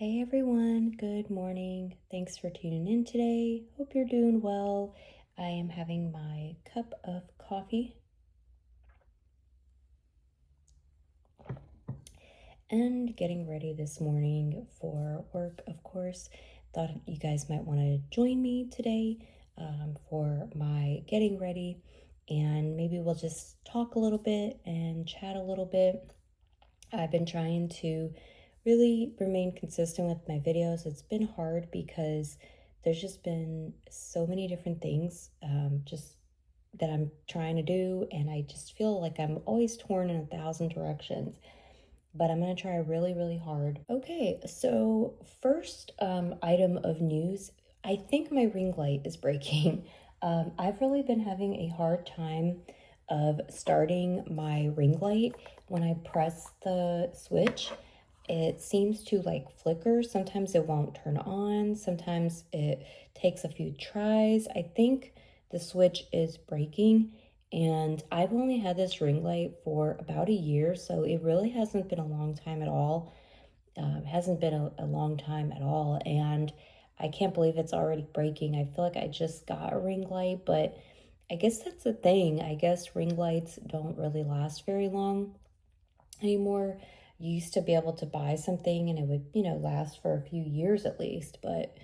Hey everyone, good morning. Thanks for tuning in today. Hope you're doing well. I am having my cup of coffee and getting ready this morning for work, of course. Thought you guys might want to join me today for my getting ready, and maybe we'll just talk a little bit and chat a little bit. I've been trying to really remain consistent with my videos. It's been hard because there's just been so many different things just that I'm trying to do, and I just feel like I'm always torn in 1,000 directions. But I'm gonna try really, really hard. Okay, so first item of news, I think my ring light is breaking. I've really been having a hard time of starting my ring light. When I press the switch, it seems to like flicker. Sometimes it won't turn on. Sometimes it takes a few tries. I think the switch is breaking, and I've only had this ring light for about a year, so it really hasn't been a long time at all. Hasn't been a long time at all, and I can't believe it's already breaking. I feel like I just got a ring light, but I guess that's the thing. I guess ring lights don't really last very long anymore. You used to be able to buy something and it would, last for a few years at least, but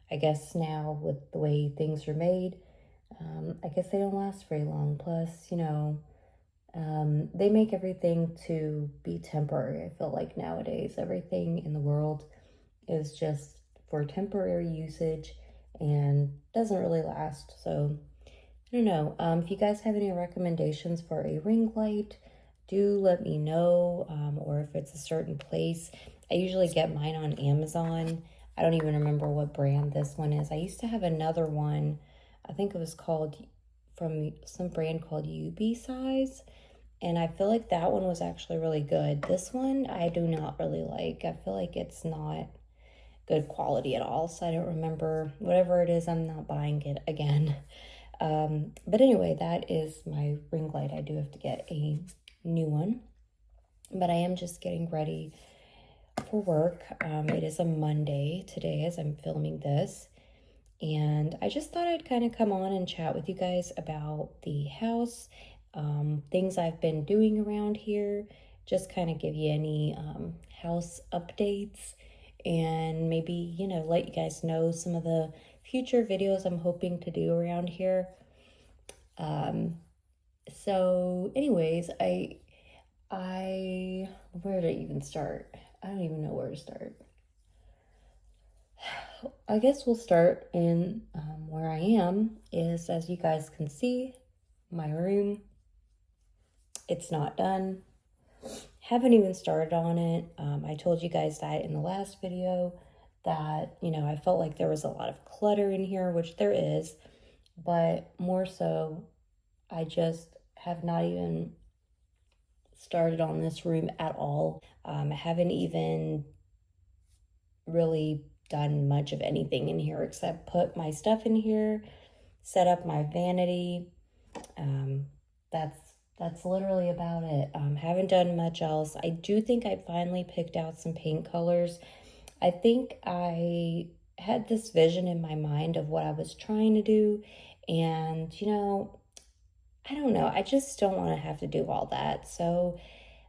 I guess now with the way things are made, I guess they don't last very long. Plus, they make everything to be temporary. I feel like nowadays everything in the world is just for temporary usage and doesn't really last. So I don't know. If you guys have any recommendations for a ring light, do let me know, or if it's a certain place. I usually get mine on Amazon. I don't even remember what brand this one is. I used to have another one. I think it was called from some brand called UB Size, and I feel like that one was actually really good. This one I do not really like. I feel like it's not good quality at all, so I don't remember. Whatever it is, I'm not buying it again. But anyway, that is my ring light. I do have to get a new one, but I am just getting ready for work. It is a Monday today as I'm filming this, and I just thought I'd kind of come on and chat with you guys about the house, things I've been doing around here, just kind of give you any house updates, and maybe, let you guys know some of the future videos I'm hoping to do around here. So anyways, where to even start? I don't even know where to start. I guess we'll start in where I am is, as you guys can see, my room. It's not done. Haven't even started on it. I told you guys that in the last video that, I felt like there was a lot of clutter in here, which there is, but more so, I just have not even started on this room at all. I haven't even really done much of anything in here except put my stuff in here, set up my vanity. Um, that's that's literally about it. Haven't done much else. I do think I finally picked out some paint colors. I think I had this vision in my mind of what I was trying to do, and I don't know. I just don't want to have to do all that. So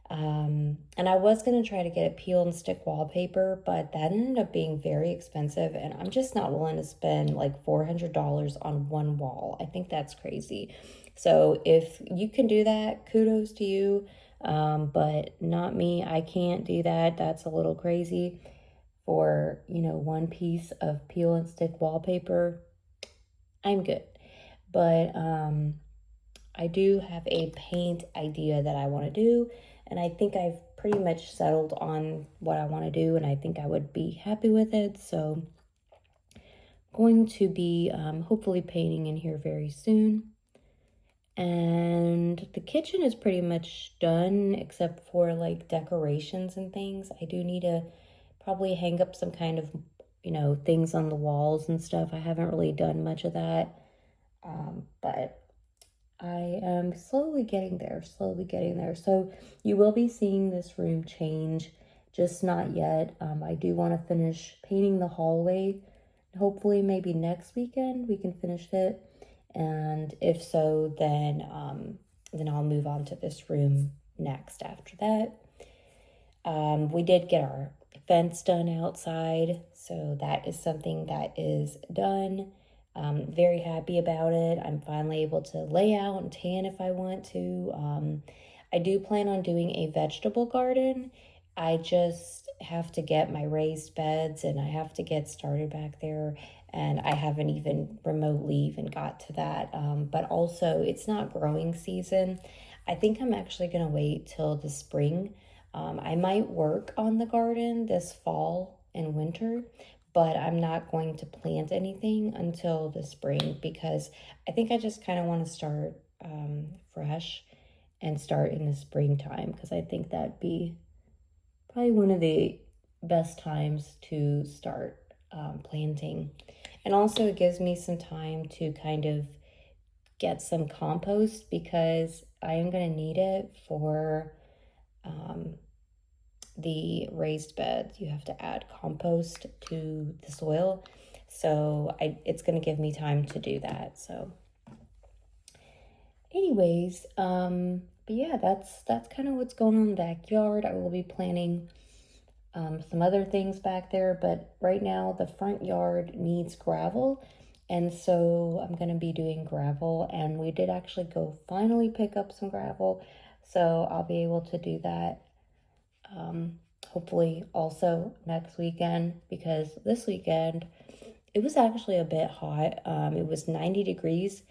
and I was going to try to get a peel and stick wallpaper, but that ended up being very expensive, and I'm just not willing to spend like $400 on one wall. I think that's crazy. So if you can do that, kudos to you, but not me. I can't do that. That's a little crazy for, one piece of peel and stick wallpaper. I'm good. But I do have a paint idea that I want to do, and I think I've pretty much settled on what I want to do, and I think I would be happy with it. So going to be hopefully painting in here very soon. And the kitchen is pretty much done except for like decorations and things. I do need to probably hang up some kind of, things on the walls and stuff. I haven't really done much of that. But I am slowly getting there, slowly getting there. So you will be seeing this room change just not yet. I do want to finish painting the hallway. Hopefully maybe next weekend we can finish it. And if so, then I'll move on to this room next after that. We did get our fence done outside, so that is something that is done. Very happy about it. I'm finally able to lay out and tan if I want to. I do plan on doing a vegetable garden. I just have to get my raised beds and I have to get started back there, and I haven't even remotely even got to that. But also, it's not growing season. I think I'm actually going to wait till the spring. I might work on the garden this fall and winter, but I'm not going to plant anything until the spring because I think I just kind of want to start fresh and start in the springtime, because I think that'd be probably one of the best times to start planting. And also, it gives me some time to kind of get some compost because I am going to need it for the raised beds. You have to add compost to the soil. So it's going to give me time to do that. So anyways, but yeah, that's kind of what's going on in the backyard. I will be planning some other things back there, but right now the front yard needs gravel, and so I'm going to be doing gravel, and we did actually go finally pick up some gravel, so I'll be able to do that hopefully also next weekend, because this weekend it was actually a bit hot. It was 90 degrees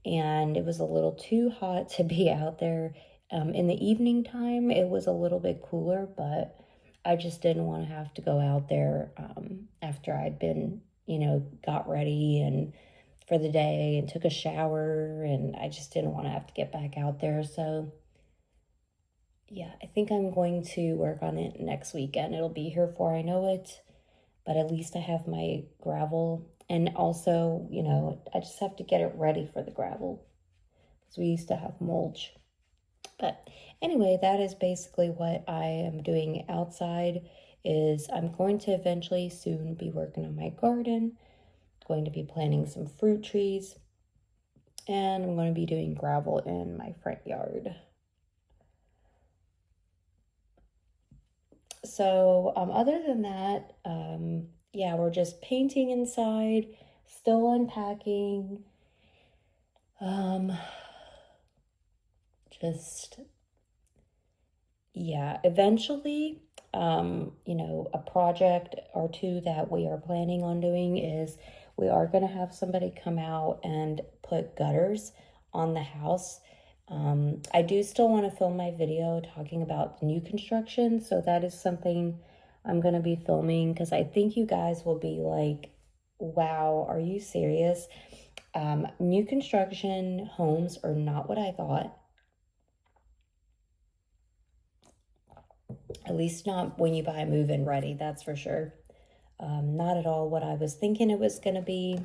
and it was a little too hot to be out there. In the evening time it was a little bit cooler, but I just didn't want to have to go out there after I'd been, got ready and for the day and took a shower, and I just didn't want to have to get back out there. So yeah, I think I'm going to work on it next weekend. It'll be here before I know it, but at least I have my gravel. And also, I just have to get it ready for the gravel because we used to have mulch. But anyway, that is basically what I am doing outside. Is I'm going to eventually soon be working on my garden, going to be planting some fruit trees, and I'm going to be doing gravel in my front yard. So other than that, yeah, we're just painting inside, still unpacking, just, yeah, eventually, a project or two that we are planning on doing is we are going to have somebody come out and put gutters on the house. I do still want to film my video talking about new construction, so that is something I'm going to be filming because I think you guys will be like, wow, are you serious? New construction homes are not what I thought. At least not when you buy a move-in ready, that's for sure. Not at all what I was thinking it was going to be.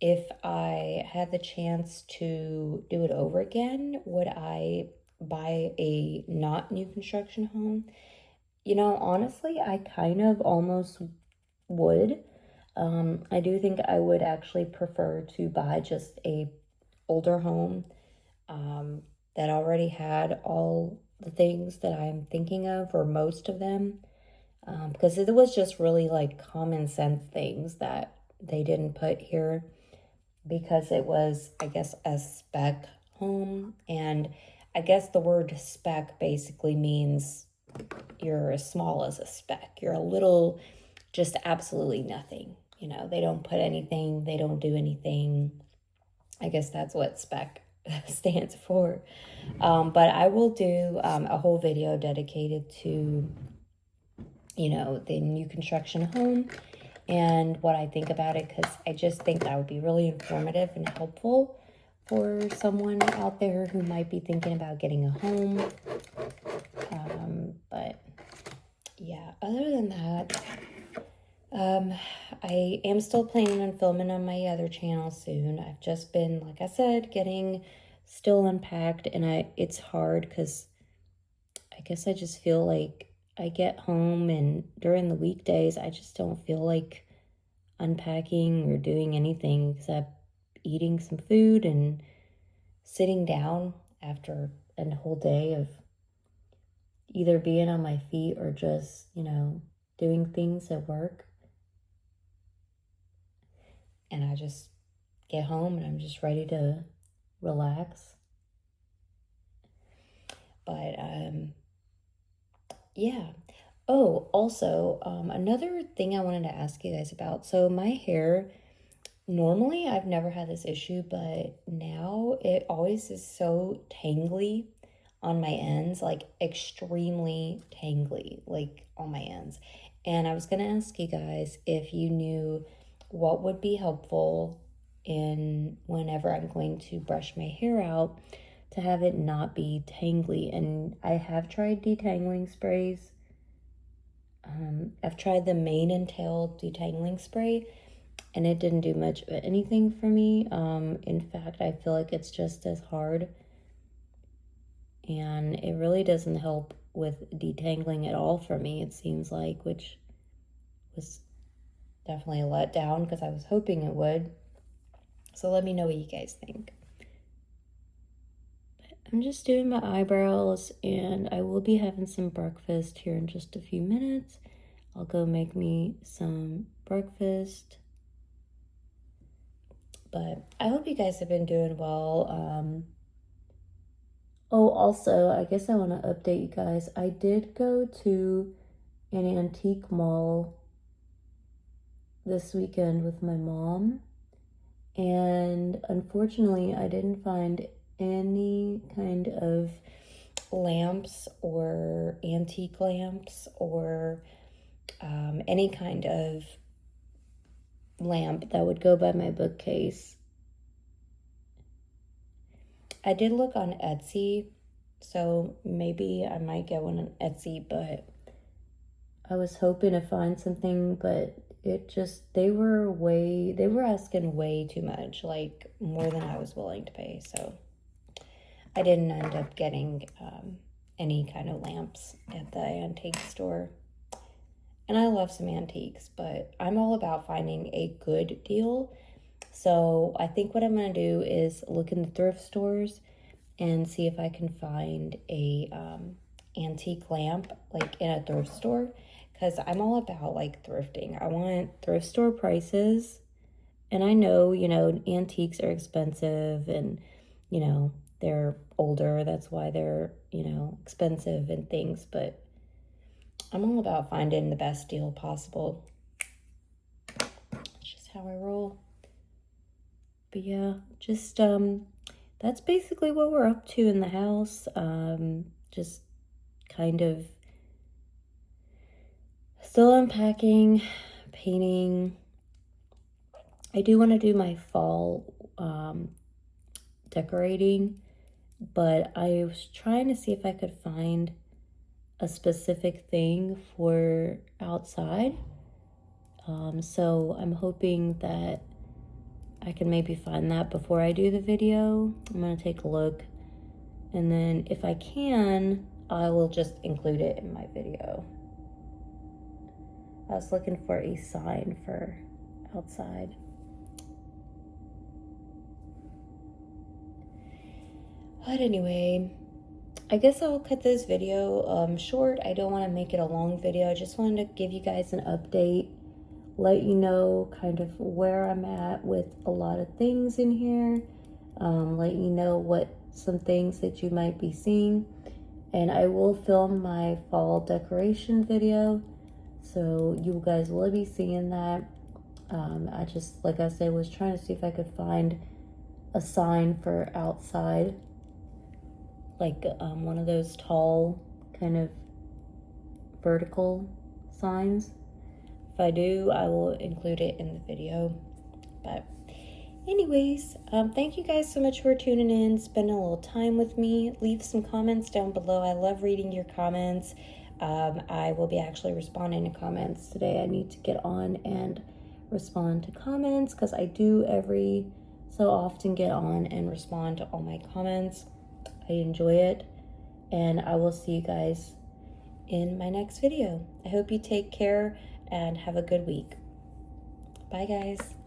If I had the chance to do it over again, would I buy a not new construction home? Honestly, I kind of almost would. I do think I would actually prefer to buy just a older home that already had all the things that I'm thinking of, or most of them, because it was just really like common sense things that they didn't put here, because it was, I guess, a spec home. And I guess the word spec basically means you're as small as a speck. You're a little, just absolutely nothing. They don't put anything, they don't do anything. I guess that's what spec stands for. But I will do a whole video dedicated to, the new construction home and what I think about it, because I just think that would be really informative and helpful for someone out there who might be thinking about getting a home. But yeah, other than that, I am still planning on filming on my other channel soon. I've just been, like I said, getting still unpacked, and it's hard because I guess I just feel like I get home and during the weekdays, I just don't feel like unpacking or doing anything except eating some food and sitting down after a whole day of either being on my feet or just, doing things at work. And I just get home and I'm just ready to relax. But yeah. Oh, also, another thing I wanted to ask you guys about. So my hair, normally I've never had this issue, but now it always is so tangly on my ends, like extremely tangly, like on my ends. And I was gonna ask you guys if you knew what would be helpful in whenever I'm going to brush my hair out to have it not be tangly. And I have tried detangling sprays. I've tried the mane and tail detangling spray, and it didn't do much of anything for me. In fact, I feel like it's just as hard, and it really doesn't help with detangling at all for me, it seems like, which was definitely a letdown because I was hoping it would. So let me know what you guys think. I'm just doing my eyebrows, and I will be having some breakfast here in just a few minutes. I'll go make me some breakfast. But I hope you guys have been doing well. Oh, also, I guess I want to update you guys. I did go to an antique mall this weekend with my mom, and unfortunately, I didn't find any kind of lamps or antique lamps or any kind of lamp that would go by my bookcase. I did look on Etsy, so maybe I might get one on Etsy, but I was hoping to find something, but they were asking way too much, like more than I was willing to pay, so I didn't end up getting any kind of lamps at the antique store. And I love some antiques, but I'm all about finding a good deal. So I think what I'm going to do is look in the thrift stores and see if I can find a antique lamp like in a thrift store, because I'm all about like thrifting. I want thrift store prices, and I know, antiques are expensive and, they're older. That's why they're, expensive and things, but I'm all about finding the best deal possible. That's just how I roll. But yeah, just that's basically what we're up to in the house. Just kind of still unpacking, painting. I do want to do my fall decorating, but I was trying to see if I could find a specific thing for outside. So I'm hoping that I can maybe find that before I do the video. I'm going to take a look, and then if I can, I will just include it in my video. I was looking for a sign for outside. But anyway, I guess I'll cut this video short. I don't want to make it a long video. I just wanted to give you guys an update, let you know kind of where I'm at with a lot of things in here, let you know what some things that you might be seeing, and I will film my fall decoration video, so you guys will be seeing that. I just, like I said, was trying to see if I could find a sign for outside, like one of those tall kind of vertical signs. If I do, I will include it in the video. But anyways, thank you guys so much for tuning in, spending a little time with me. Leave some comments down below. I love reading your comments. I will be actually responding to comments today. I need to get on and respond to comments, because I do every so often get on and respond to all my comments. I enjoy it. and I will see you guys in my next video. I hope you take care and have a good week. Bye, guys.